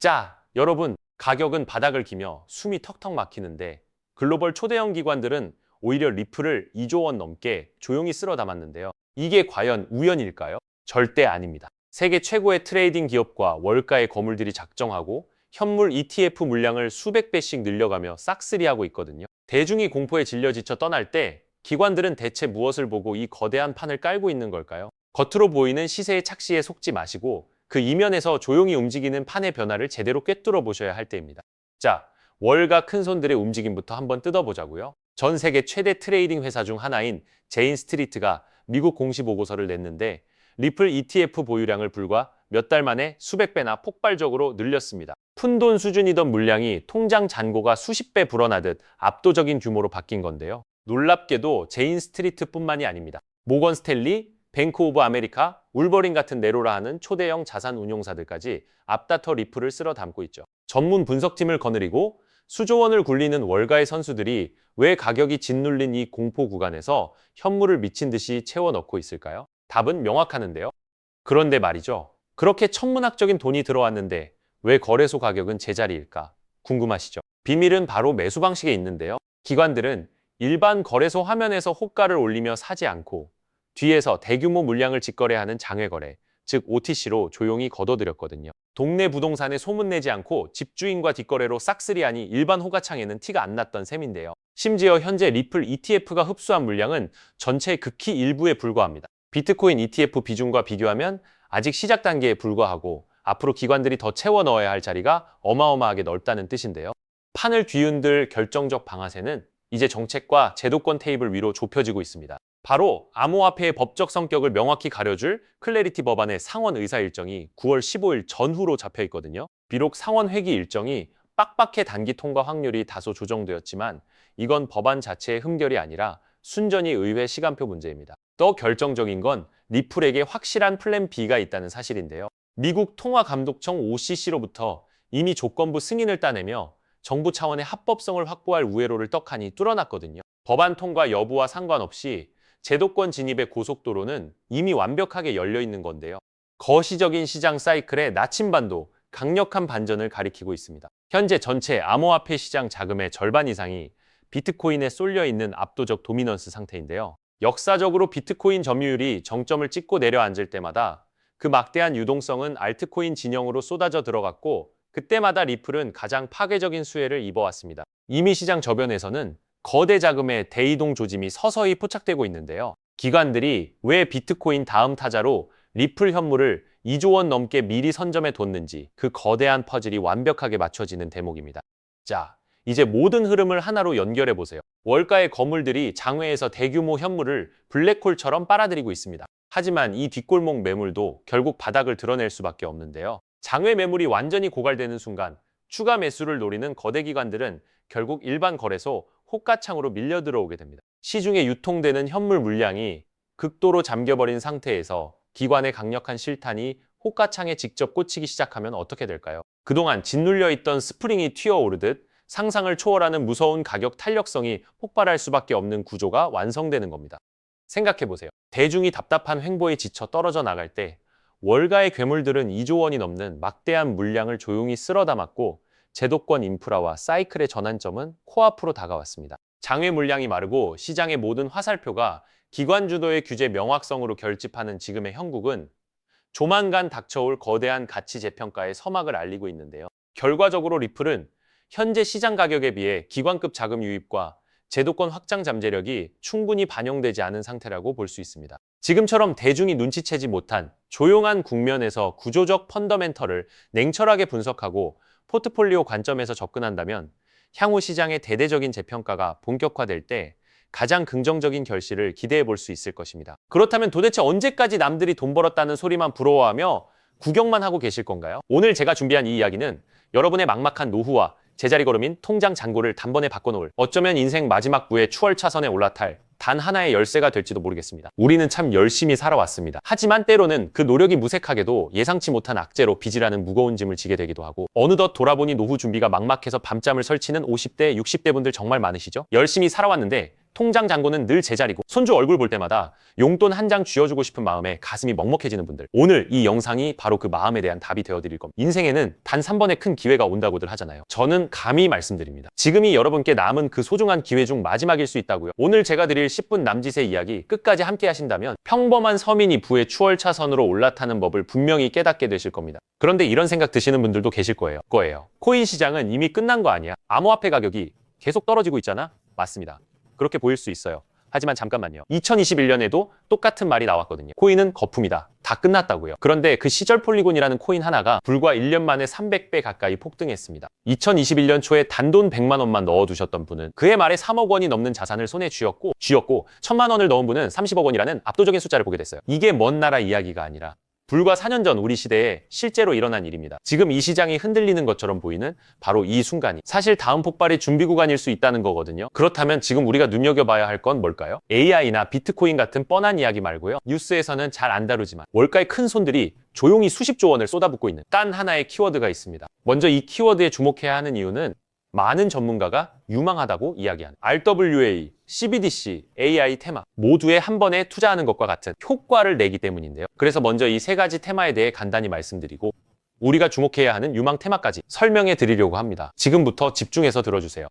자, 여러분, 가격은 바닥을 기며 숨이 턱턱 막히는데 글로벌 초대형 기관들은 오히려 리플을 2조 원 넘게 조용히 쓸어 담았는데요. 이게 과연 우연일까요? 절대 아닙니다. 세계 최고의 트레이딩 기업과 월가의 거물들이 작정하고 현물 ETF 물량을 수백 배씩 늘려가며 싹쓸이하고 있거든요. 대중이 공포에 질려 지쳐 떠날 때 기관들은 대체 무엇을 보고 이 거대한 판을 깔고 있는 걸까요? 겉으로 보이는 시세의 착시에 속지 마시고 그 이면에서 조용히 움직이는 판의 변화를 제대로 꿰뚫어 보셔야 할 때입니다. 자, 월가 큰손들의 움직임부터 한번 뜯어보자고요. 전 세계 최대 트레이딩 회사 중 하나인 제인 스트리트가 미국 공시 보고서를 냈는데 리플 ETF 보유량을 불과 몇 달 만에 수백 배나 폭발적으로 늘렸습니다. 푼돈 수준이던 물량이 통장 잔고가 수십 배 불어나듯 압도적인 규모로 바뀐 건데요. 놀랍게도 제인 스트리트뿐만이 아닙니다. 모건 스탠리, 뱅크 오브 아메리카, 울버린 같은 네로라 하는 초대형 자산 운용사들까지 앞다퉈 리플을 쓸어 담고 있죠. 전문 분석팀을 거느리고 수조 원을 굴리는 월가의 선수들이 왜 가격이 짓눌린 이 공포 구간에서 현물을 미친 듯이 채워 넣고 있을까요? 답은 명확하는데요. 그런데 말이죠. 그렇게 천문학적인 돈이 들어왔는데 왜 거래소 가격은 제자리일까? 궁금하시죠? 비밀은 바로 매수 방식에 있는데요. 기관들은 일반 거래소 화면에서 호가를 올리며 사지 않고 뒤에서 대규모 물량을 직거래하는 장외거래, 즉 OTC로 조용히 걷어들였거든요. 동네 부동산에 소문내지 않고 집주인과 뒷거래로 싹쓸이하니 일반 호가창에는 티가 안 났던 셈인데요. 심지어 현재 리플 ETF가 흡수한 물량은 전체의 극히 일부에 불과합니다. 비트코인 ETF 비중과 비교하면 아직 시작 단계에 불과하고 앞으로 기관들이 더 채워 넣어야 할 자리가 어마어마하게 넓다는 뜻인데요. 판을 뒤흔들 결정적 방아쇠는 이제 정책과 제도권 테이블 위로 좁혀지고 있습니다. 바로 암호화폐의 법적 성격을 명확히 가려줄 클래리티 법안의 상원 의사 일정이 9월 15일 전후로 잡혀 있거든요. 비록 상원 회기 일정이 빡빡해 단기 통과 확률이 다소 조정되었지만 이건 법안 자체의 흠결이 아니라 순전히 의회 시간표 문제입니다. 더 결정적인 건 리플에게 확실한 플랜 B가 있다는 사실인데요. 미국 통화감독청 OCC로부터 이미 조건부 승인을 따내며 정부 차원의 합법성을 확보할 우회로를 떡하니 뚫어놨거든요. 법안 통과 여부와 상관없이 제도권 진입의 고속도로는 이미 완벽하게 열려 있는 건데요. 거시적인 시장 사이클의 나침반도 강력한 반전을 가리키고 있습니다. 현재 전체 암호화폐 시장 자금의 절반 이상이 비트코인에 쏠려 있는 압도적 도미넌스 상태인데요. 역사적으로 비트코인 점유율이 정점을 찍고 내려앉을 때마다 그 막대한 유동성은 알트코인 진영으로 쏟아져 들어갔고 그때마다 리플은 가장 파괴적인 수혜를 입어왔습니다. 이미 시장 저변에서는 거대 자금의 대이동 조짐이 서서히 포착되고 있는데요. 기관들이 왜 비트코인 다음 타자로 리플 현물을 2조 원 넘게 미리 선점해 뒀는지 그 거대한 퍼즐이 완벽하게 맞춰지는 대목입니다. 자, 이제 모든 흐름을 하나로 연결해 보세요. 월가의 거물들이 장외에서 대규모 현물을 블랙홀처럼 빨아들이고 있습니다. 하지만 이 뒷골목 매물도 결국 바닥을 드러낼 수밖에 없는데요. 장외 매물이 완전히 고갈되는 순간 추가 매수를 노리는 거대 기관들은 결국 일반 거래소 호가창으로 밀려 들어오게 됩니다. 시중에 유통되는 현물 물량이 극도로 잠겨버린 상태에서 기관의 강력한 실탄이 호가창에 직접 꽂히기 시작하면 어떻게 될까요? 그동안 짓눌려 있던 스프링이 튀어오르듯 상상을 초월하는 무서운 가격 탄력성이 폭발할 수밖에 없는 구조가 완성되는 겁니다. 생각해보세요. 대중이 답답한 횡보에 지쳐 떨어져 나갈 때 월가의 괴물들은 2조 원이 넘는 막대한 물량을 조용히 쓸어 담았고 제도권 인프라와 사이클의 전환점은 코앞으로 다가왔습니다. 장외 물량이 마르고 시장의 모든 화살표가 기관 주도의 규제 명확성으로 결집하는 지금의 형국은 조만간 닥쳐올 거대한 가치 재평가의 서막을 알리고 있는데요. 결과적으로 리플은 현재 시장 가격에 비해 기관급 자금 유입과 제도권 확장 잠재력이 충분히 반영되지 않은 상태라고 볼 수 있습니다. 지금처럼 대중이 눈치채지 못한 조용한 국면에서 구조적 펀더멘털을 냉철하게 분석하고 포트폴리오 관점에서 접근한다면 향후 시장의 대대적인 재평가가 본격화될 때 가장 긍정적인 결실을 기대해 볼 수 있을 것입니다. 그렇다면 도대체 언제까지 남들이 돈 벌었다는 소리만 부러워하며 구경만 하고 계실 건가요? 오늘 제가 준비한 이 이야기는 여러분의 막막한 노후와 제자리 걸음인 통장 잔고를 단번에 바꿔놓을 어쩌면 인생 마지막 부의 추월 차선에 올라탈 단 하나의 열쇠가 될지도 모르겠습니다. 우리는 참 열심히 살아왔습니다. 하지만 때로는 그 노력이 무색하게도 예상치 못한 악재로 빚이라는 무거운 짐을 지게 되기도 하고 어느덧 돌아보니 노후 준비가 막막해서 밤잠을 설치는 50대, 60대 분들 정말 많으시죠? 열심히 살아왔는데 통장 잔고는 늘 제자리고 손주 얼굴 볼 때마다 용돈 한 장 쥐어주고 싶은 마음에 가슴이 먹먹해지는 분들, 오늘 이 영상이 바로 그 마음에 대한 답이 되어드릴 겁니다. 인생에는 단 3번의 큰 기회가 온다고들 하잖아요. 저는 감히 말씀드립니다. 지금이 여러분께 남은 그 소중한 기회 중 마지막일 수 있다고요. 오늘 제가 드릴 10분 남짓의 이야기 끝까지 함께 하신다면 평범한 서민이 부의 추월차선으로 올라타는 법을 분명히 깨닫게 되실 겁니다. 그런데 이런 생각 드시는 분들도 계실 거예요. 코인 시장은 이미 끝난 거 아니야? 암호화폐 가격이 계속 떨어지고 있잖아? 맞습니다. 그렇게 보일 수 있어요. 하지만 잠깐만요. 2021년에도 똑같은 말이 나왔거든요. 코인은 거품이다. 다 끝났다고요. 그런데 그 시절 폴리곤이라는 코인 하나가 불과 1년 만에 300배 가까이 폭등했습니다. 2021년 초에 단돈 100만 원만 넣어두셨던 분은 그해 말에 3억 원이 넘는 자산을 손에 쥐었고 1000만 원을 넣은 분은 30억 원이라는 압도적인 숫자를 보게 됐어요. 이게 먼 나라 이야기가 아니라 불과 4년 전 우리 시대에 실제로 일어난 일입니다. 지금 이 시장이 흔들리는 것처럼 보이는 바로 이 순간이 사실 다음 폭발의 준비 구간일 수 있다는 거거든요. 그렇다면 지금 우리가 눈여겨봐야 할 건 뭘까요? AI나 비트코인 같은 뻔한 이야기 말고요. 뉴스에서는 잘 안 다루지만 월가의 큰 손들이 조용히 수십조 원을 쏟아붓고 있는 단 하나의 키워드가 있습니다. 먼저 이 키워드에 주목해야 하는 이유는 많은 전문가가 유망하다고 이야기하는 RWA, CBDC, AI 테마 모두에 한 번에 투자하는 것과 같은 효과를 내기 때문인데요. 그래서 먼저 이 세 가지 테마에 대해 간단히 말씀드리고 우리가 주목해야 하는 유망 테마까지 설명해 드리려고 합니다. 지금부터 집중해서 들어주세요.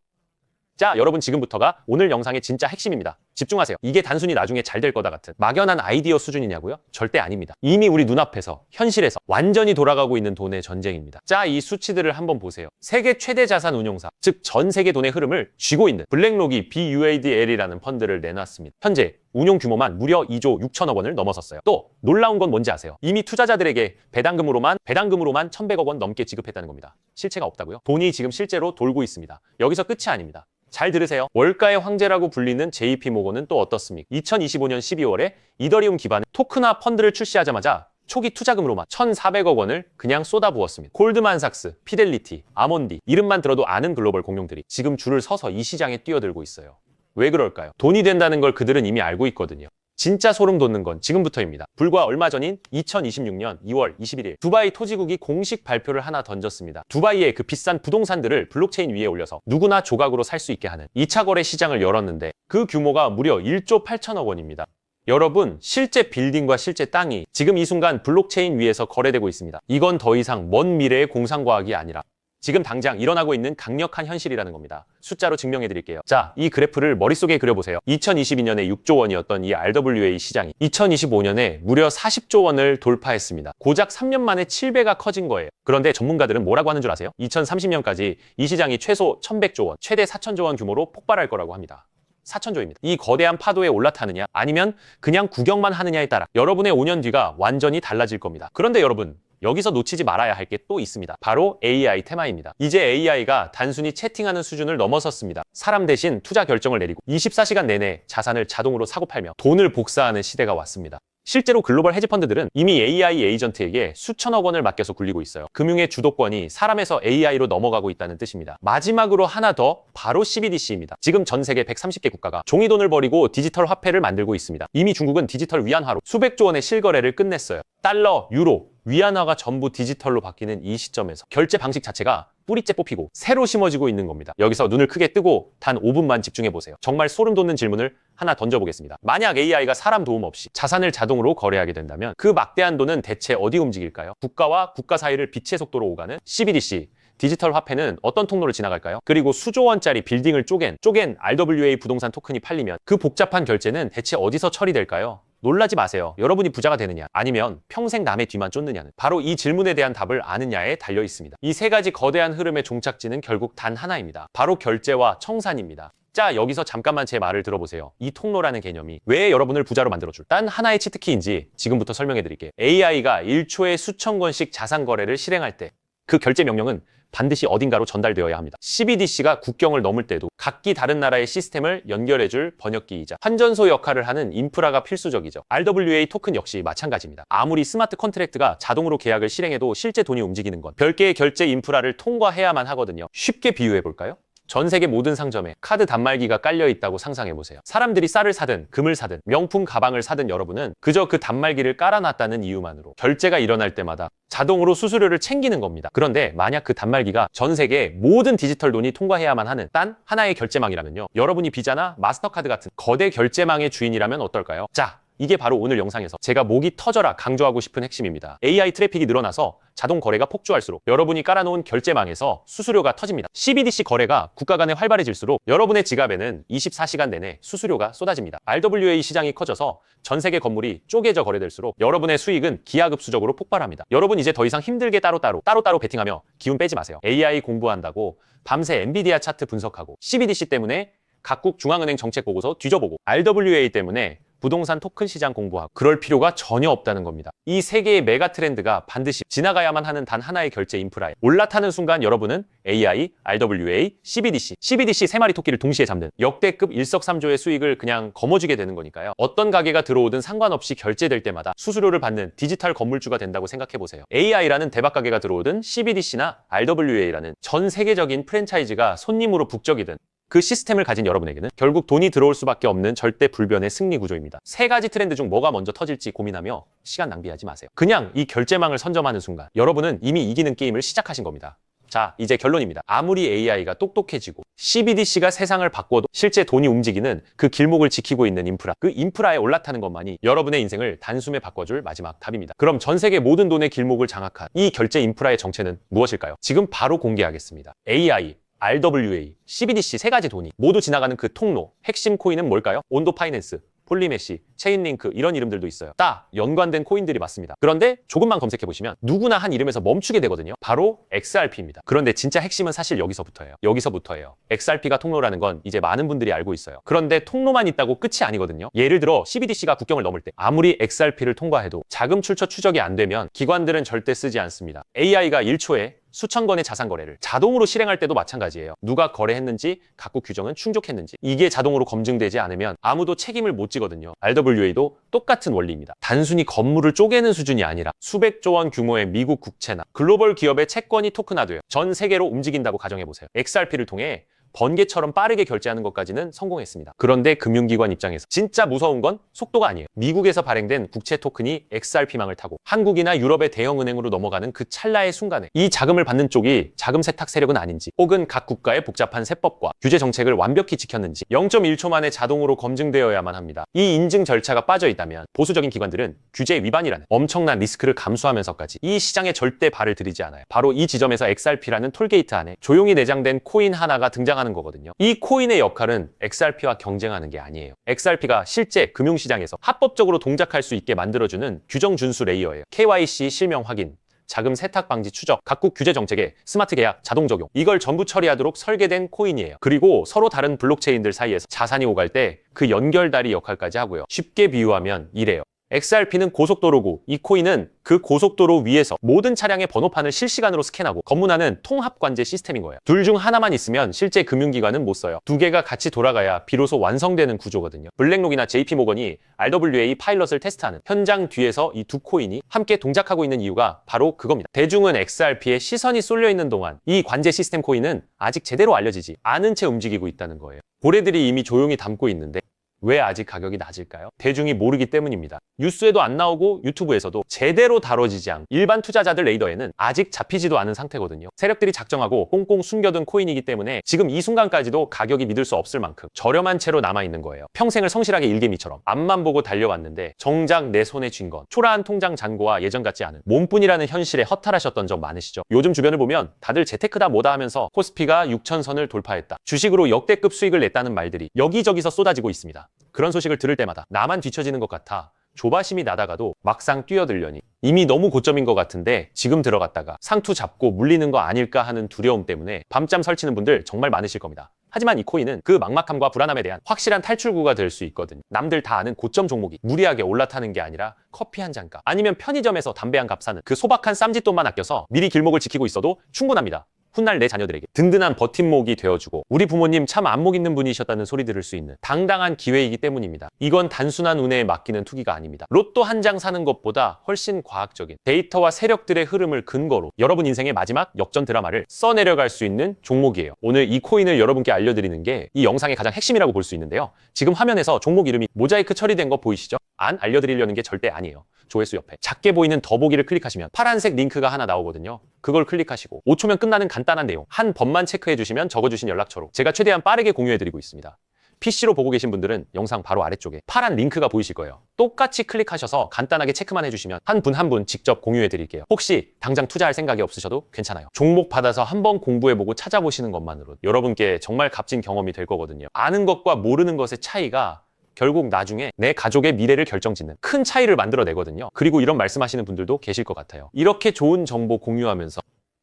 자, 여러분 지금부터가 오늘 영상의 진짜 핵심입니다. 집중하세요. 이게 단순히 나중에 잘 될 거다 같은 막연한 아이디어 수준이냐고요? 절대 아닙니다. 이미 우리 눈앞에서 현실에서 완전히 돌아가고 있는 돈의 전쟁입니다. 자, 이 수치들을 한번 보세요. 세계 최대 자산 운용사, 즉 전 세계 돈의 흐름을 쥐고 있는 블랙록이 BUADL이라는 펀드를 내놨습니다. 현재 운용 규모만 무려 2조 6천억 원을 넘어섰어요. 또 놀라운 건 뭔지 아세요? 이미 투자자들에게 배당금으로만 1,100억 원 넘게 지급했다는 겁니다. 실체가 없다고요? 돈이 지금 실제로 돌고 있습니다. 여기서 끝이 아닙니다. 잘 들으세요. 월가의 황제라고 불리는 JP모건은 또 어떻습니까? 2025년 12월에 이더리움 기반의 토크나 펀드를 출시하자마자 초기 투자금으로만 1,400억 원을 그냥 쏟아부었습니다. 골드만삭스, 피델리티, 아몬디 이름만 들어도 아는 글로벌 공룡들이 지금 줄을 서서 이 시장에 뛰어들고 있어요. 왜 그럴까요? 돈이 된다는 걸 그들은 이미 알고 있거든요. 진짜 소름 돋는 건 지금부터입니다. 불과 얼마 전인 2026년 2월 21일 두바이 토지국이 공식 발표를 하나 던졌습니다. 두바이의 그 비싼 부동산들을 블록체인 위에 올려서 누구나 조각으로 살 수 있게 하는 2차 거래 시장을 열었는데 그 규모가 무려 1조 8천억 원입니다. 여러분, 실제 빌딩과 실제 땅이 지금 이 순간 블록체인 위에서 거래되고 있습니다. 이건 더 이상 먼 미래의 공상과학이 아니라 지금 당장 일어나고 있는 강력한 현실이라는 겁니다. 숫자로 증명해 드릴게요. 자, 이 그래프를 머릿속에 그려보세요. 2022년에 6조 원이었던 이 RWA 시장이 2025년에 무려 40조 원을 돌파했습니다. 고작 3년 만에 7배가 커진 거예요. 그런데 전문가들은 뭐라고 하는 줄 아세요? 2030년까지 이 시장이 최소 1,100조 원, 최대 4,000조 원 규모로 폭발할 거라고 합니다. 4,000조입니다. 이 거대한 파도에 올라타느냐 아니면 그냥 구경만 하느냐에 따라 여러분의 5년 뒤가 완전히 달라질 겁니다. 그런데 여러분, 여기서 놓치지 말아야 할 게 또 있습니다. 바로 AI 테마입니다. 이제 AI가 단순히 채팅하는 수준을 넘어섰습니다. 사람 대신 투자 결정을 내리고 24시간 내내 자산을 자동으로 사고 팔며 돈을 복사하는 시대가 왔습니다. 실제로 글로벌 헤지펀드들은 이미 AI 에이전트에게 수천억 원을 맡겨서 굴리고 있어요. 금융의 주도권이 사람에서 AI로 넘어가고 있다는 뜻입니다. 마지막으로 하나 더, 바로 CBDC입니다. 지금 전 세계 130개 국가가 종이돈을 버리고 디지털 화폐를 만들고 있습니다. 이미 중국은 디지털 위안화로 수백조 원의 실거래를 끝냈어요. 달러, 유로, 위안화가 전부 디지털로 바뀌는 이 시점에서 결제 방식 자체가 뿌리째 뽑히고 새로 심어지고 있는 겁니다. 여기서 눈을 크게 뜨고 단 5분만 집중해 보세요. 정말 소름 돋는 질문을 하나 던져보겠습니다. 만약 AI가 사람 도움 없이 자산을 자동으로 거래하게 된다면 그 막대한 돈은 대체 어디 움직일까요? 국가와 국가 사이를 빛의 속도로 오가는 CBDC, 디지털 화폐는 어떤 통로를 지나갈까요? 그리고 수조 원짜리 빌딩을 쪼갠 RWA 부동산 토큰이 팔리면 그 복잡한 결제는 대체 어디서 처리될까요? 놀라지 마세요. 여러분이 부자가 되느냐 아니면 평생 남의 뒤만 쫓느냐는 바로 이 질문에 대한 답을 아느냐에 달려 있습니다. 이 세 가지 거대한 흐름의 종착지는 결국 단 하나입니다. 바로 결제와 청산입니다. 자, 여기서 잠깐만 제 말을 들어보세요. 이 통로라는 개념이 왜 여러분을 부자로 만들어줄 단 하나의 치트키인지 지금부터 설명해 드릴게요. AI가 1초에 수천 건씩 자산 거래를 실행할 때 그 결제 명령은 반드시 어딘가로 전달되어야 합니다. CBDC가 국경을 넘을 때도 각기 다른 나라의 시스템을 연결해줄 번역기이자 환전소 역할을 하는 인프라가 필수적이죠. RWA 토큰 역시 마찬가지입니다. 아무리 스마트 컨트랙트가 자동으로 계약을 실행해도 실제 돈이 움직이는 건 별개의 결제 인프라를 통과해야만 하거든요. 쉽게 비유해 볼까요? 전 세계 모든 상점에 카드 단말기가 깔려 있다고 상상해 보세요. 사람들이 쌀을 사든 금을 사든 명품 가방을 사든 여러분은 그저 그 단말기를 깔아놨다는 이유만으로 결제가 일어날 때마다 자동으로 수수료를 챙기는 겁니다. 그런데 만약 그 단말기가 전 세계 모든 디지털 돈이 통과해야만 하는 단 하나의 결제망이라면요. 여러분이 비자나 마스터카드 같은 거대 결제망의 주인이라면 어떨까요? 자, 이게 바로 오늘 영상에서 제가 목이 터져라 강조하고 싶은 핵심입니다. AI 트래픽이 늘어나서 자동 거래가 폭주할수록 여러분이 깔아놓은 결제망에서 수수료가 터집니다. CBDC 거래가 국가 간에 활발해질수록 여러분의 지갑에는 24시간 내내 수수료가 쏟아집니다. RWA 시장이 커져서 전 세계 건물이 쪼개져 거래될수록 여러분의 수익은 기하급수적으로 폭발합니다. 여러분 이제 더 이상 힘들게 따로따로 베팅하며 기운 빼지 마세요. AI 공부한다고 밤새 엔비디아 차트 분석하고 CBDC 때문에 각국 중앙은행 정책 보고서 뒤져보고 RWA 때문에 부동산 토큰 시장 공부하고 그럴 필요가 전혀 없다는 겁니다. 이 세 개의 메가 트렌드가 반드시 지나가야만 하는 단 하나의 결제 인프라에 올라타는 순간 여러분은 AI, RWA, CBDC 세 마리 토끼를 동시에 잡는 역대급 일석삼조의 수익을 그냥 거머쥐게 되는 거니까요. 어떤 가게가 들어오든 상관없이 결제될 때마다 수수료를 받는 디지털 건물주가 된다고 생각해보세요. AI라는 대박 가게가 들어오든 CBDC나 RWA라는 전 세계적인 프랜차이즈가 손님으로 북적이든 그 시스템을 가진 여러분에게는 결국 돈이 들어올 수밖에 없는 절대 불변의 승리 구조입니다. 세 가지 트렌드 중 뭐가 먼저 터질지 고민하며 시간 낭비하지 마세요. 그냥 이 결제망을 선점하는 순간 여러분은 이미 이기는 게임을 시작하신 겁니다. 자, 이제 결론입니다. 아무리 AI가 똑똑해지고 CBDC가 세상을 바꿔도 실제 돈이 움직이는 그 길목을 지키고 있는 인프라, 그 인프라에 올라타는 것만이 여러분의 인생을 단숨에 바꿔줄 마지막 답입니다. 그럼 전 세계 모든 돈의 길목을 장악한 이 결제 인프라의 정체는 무엇일까요? 지금 바로 공개하겠습니다. AI, RWA, CBDC 세 가지 돈이 모두 지나가는 그 통로, 핵심 코인은 뭘까요? 온도 파이낸스, 폴리메시, 체인링크 이런 이름들도 있어요. 다 연관된 코인들이 맞습니다. 그런데 조금만 검색해보시면 누구나 한 이름에서 멈추게 되거든요. 바로 XRP입니다. 그런데 진짜 핵심은 사실 여기서부터예요. XRP가 통로라는 건 이제 많은 분들이 알고 있어요. 그런데 통로만 있다고 끝이 아니거든요. 예를 들어 CBDC가 국경을 넘을 때 아무리 XRP를 통과해도 자금 출처 추적이 안 되면 기관들은 절대 쓰지 않습니다. AI가 1초에 수천 건의 자산 거래를 자동으로 실행할 때도 마찬가지예요. 누가 거래했는지, 각국 규정은 충족했는지 이게 자동으로 검증되지 않으면 아무도 책임을 못 지거든요. RWA도 똑같은 원리입니다. 단순히 건물을 쪼개는 수준이 아니라 수백조 원 규모의 미국 국채나 글로벌 기업의 채권이 토큰화되어 전 세계로 움직인다고 가정해보세요. XRP를 통해 번개처럼 빠르게 결제하는 것까지는 성공했습니다. 그런데 금융기관 입장에서 진짜 무서운 건 속도가 아니에요. 미국에서 발행된 국채 토큰이 XRP망을 타고 한국이나 유럽의 대형은행으로 넘어가는 그 찰나의 순간에 이 자금을 받는 쪽이 자금 세탁 세력은 아닌지 혹은 각 국가의 복잡한 세법과 규제 정책을 완벽히 지켰는지 0.1초 만에 자동으로 검증되어야만 합니다. 이 인증 절차가 빠져 있다면 보수적인 기관들은 규제 위반이라는 엄청난 리스크를 감수하면서까지 이 시장에 절대 발을 들이지 않아요. 바로 이 지점에서 XRP라는 톨게이트 안에 조용히 내장된 코인 하나가 등장하는 거거든요. 이 코인의 역할은 XRP와 경쟁하는 게 아니에요. XRP가 실제 금융시장에서 합법적으로 동작할 수 있게 만들어주는 규정 준수 레이어예요. KYC 실명 확인, 자금 세탁 방지 추적, 각국 규제 정책에 스마트 계약 자동 적용, 이걸 전부 처리하도록 설계된 코인이에요. 그리고 서로 다른 블록체인들 사이에서 자산이 오갈 때 그 연결다리 역할까지 하고요. 쉽게 비유하면 이래요. XRP는 고속도로고 이 코인은 그 고속도로 위에서 모든 차량의 번호판을 실시간으로 스캔하고 검문하는 통합관제 시스템인 거예요. 둘 중 하나만 있으면 실제 금융기관은 못 써요. 두 개가 같이 돌아가야 비로소 완성되는 구조거든요. 블랙록이나 JP모건이 RWA 파일럿을 테스트하는 현장 뒤에서 이 두 코인이 함께 동작하고 있는 이유가 바로 그겁니다. 대중은 XRP에 시선이 쏠려 있는 동안 이 관제 시스템 코인은 아직 제대로 알려지지 않은 채 움직이고 있다는 거예요. 고래들이 이미 조용히 담고 있는데 왜 아직 가격이 낮을까요? 대중이 모르기 때문입니다. 뉴스에도 안 나오고 유튜브에서도 제대로 다뤄지지 않고 일반 투자자들 레이더에는 아직 잡히지도 않은 상태거든요. 세력들이 작정하고 꽁꽁 숨겨둔 코인이기 때문에 지금 이 순간까지도 가격이 믿을 수 없을 만큼 저렴한 채로 남아있는 거예요. 평생을 성실하게 일개미처럼 앞만 보고 달려왔는데 정작 내 손에 쥔 건 초라한 통장 잔고와 예전 같지 않은 몸뿐이라는 현실에 허탈하셨던 적 많으시죠? 요즘 주변을 보면 다들 재테크다 뭐다 하면서 코스피가 6천선을 돌파했다, 주식으로 역대급 수익을 냈다는 말들이 여기저기서 쏟아지고 있습니다. 그런 소식을 들을 때마다 나만 뒤처지는 것 같아 조바심이 나다가도 막상 뛰어들려니 이미 너무 고점인 것 같은데 지금 들어갔다가 상투 잡고 물리는 거 아닐까 하는 두려움 때문에 밤잠 설치는 분들 정말 많으실 겁니다. 하지만 이 코인은 그 막막함과 불안함에 대한 확실한 탈출구가 될 수 있거든요. 남들 다 아는 고점 종목이 무리하게 올라타는 게 아니라 커피 한 잔값 아니면 편의점에서 담배 한 값 사는 그 소박한 쌈짓돈만 아껴서 미리 길목을 지키고 있어도 충분합니다. 훗날 내 자녀들에게 든든한 버팀목이 되어주고 우리 부모님 참 안목 있는 분이셨다는 소리 들을 수 있는 당당한 기회이기 때문입니다. 이건 단순한 운에 맡기는 투기가 아닙니다. 로또 한 장 사는 것보다 훨씬 과학적인 데이터와 세력들의 흐름을 근거로 여러분 인생의 마지막 역전 드라마를 써내려갈 수 있는 종목이에요. 오늘 이 코인을 여러분께 알려드리는 게 이 영상의 가장 핵심이라고 볼 수 있는데요. 지금 화면에서 종목 이름이 모자이크 처리된 거 보이시죠? 안 알려드리려는 게 절대 아니에요. 조회수 옆에 작게 보이는 더보기를 클릭하시면 파란색 링크가 하나 나오거든요. 그걸 클릭하시고 5초면 끝나는 간단한 내용 한 번만 체크해 주시면 적어주신 연락처로 제가 최대한 빠르게 공유해드리고 있습니다. PC로 보고 계신 분들은 영상 바로 아래쪽에 파란 링크가 보이실 거예요. 똑같이 클릭하셔서 간단하게 체크만 해주시면 한 분 한 분 직접 공유해 드릴게요. 혹시 당장 투자할 생각이 없으셔도 괜찮아요. 종목 받아서 한번 공부해보고 찾아보시는 것만으로 여러분께 정말 값진 경험이 될 거거든요. 아는 것과 모르는 것의 차이가 결국 나중에 내 가족의 미래를 결정짓는 큰 차이를 만들어내거든요. 그리고 이런 말씀하시는 분들도 계실 것 같아요. 이렇게 좋은 정보 공유하면서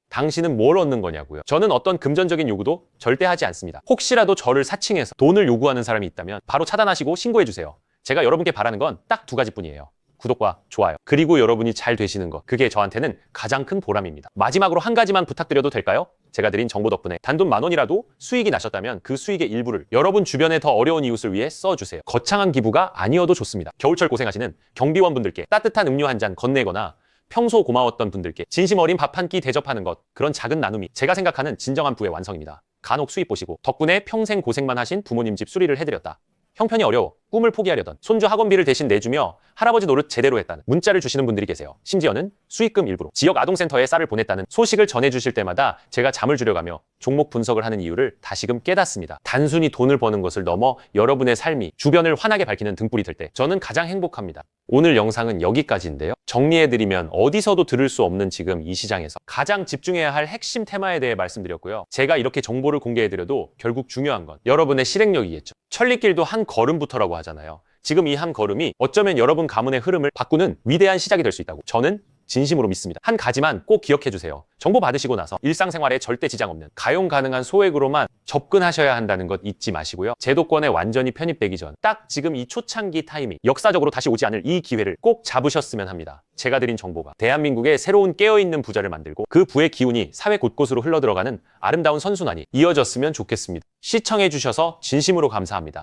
당신은 뭘 얻는 거냐고요. 저는 어떤 금전적인 요구도 절대 하지 않습니다. 혹시라도 저를 사칭해서 돈을 요구하는 사람이 있다면 바로 차단하시고 신고해주세요. 제가 여러분께 바라는 건 딱 두 가지뿐이에요. 구독과 좋아요. 그리고 여러분이 잘 되시는 것. 그게 저한테는 가장 큰 보람입니다. 마지막으로 한 가지만 부탁드려도 될까요? 제가 드린 정보 덕분에 단돈 10,000원이라도 수익이 나셨다면 그 수익의 일부를 여러분 주변에 더 어려운 이웃을 위해 써주세요. 거창한 기부가 아니어도 좋습니다. 겨울철 고생하시는 경비원분들께 따뜻한 음료 한 잔 건네거나 평소 고마웠던 분들께 진심 어린 밥 한 끼 대접하는 것, 그런 작은 나눔이 제가 생각하는 진정한 부의 완성입니다. 간혹 수입 보시고 덕분에 평생 고생만 하신 부모님 집 수리를 해드렸다. 형편이 어려워 꿈을 포기하려던 손주 학원비를 대신 내주며 할아버지 노릇 제대로 했다는 문자를 주시는 분들이 계세요. 심지어는 수익금 일부로 지역 아동센터에 쌀을 보냈다는 소식을 전해주실 때마다 제가 잠을 줄여가며 종목 분석을 하는 이유를 다시금 깨닫습니다. 단순히 돈을 버는 것을 넘어 여러분의 삶이 주변을 환하게 밝히는 등불이 될 때 저는 가장 행복합니다. 오늘 영상은 여기까지인데요. 정리해드리면 어디서도 들을 수 없는 지금 이 시장에서 가장 집중해야 할 핵심 테마에 대해 말씀드렸고요. 제가 이렇게 정보를 공개해드려도 결국 중요한 건 여러분의 실행력이겠죠. 천리길도 한 걸음부터라고 하잖아요. 지금 이 한 걸음이 어쩌면 여러분 가문의 흐름을 바꾸는 위대한 시작이 될 수 있다고 저는 진심으로 믿습니다. 한 가지만 꼭 기억해 주세요. 정보 받으시고 나서 일상생활에 절대 지장 없는 가용 가능한 소액으로만 접근하셔야 한다는 것 잊지 마시고요. 제도권에 완전히 편입되기 전 딱 지금 이 초창기 타이밍, 역사적으로 다시 오지 않을 이 기회를 꼭 잡으셨으면 합니다. 제가 드린 정보가 대한민국의 새로운 깨어있는 부자를 만들고 그 부의 기운이 사회 곳곳으로 흘러들어가는 아름다운 선순환이 이어졌으면 좋겠습니다. 시청해 주셔서 진심으로 감사합니다.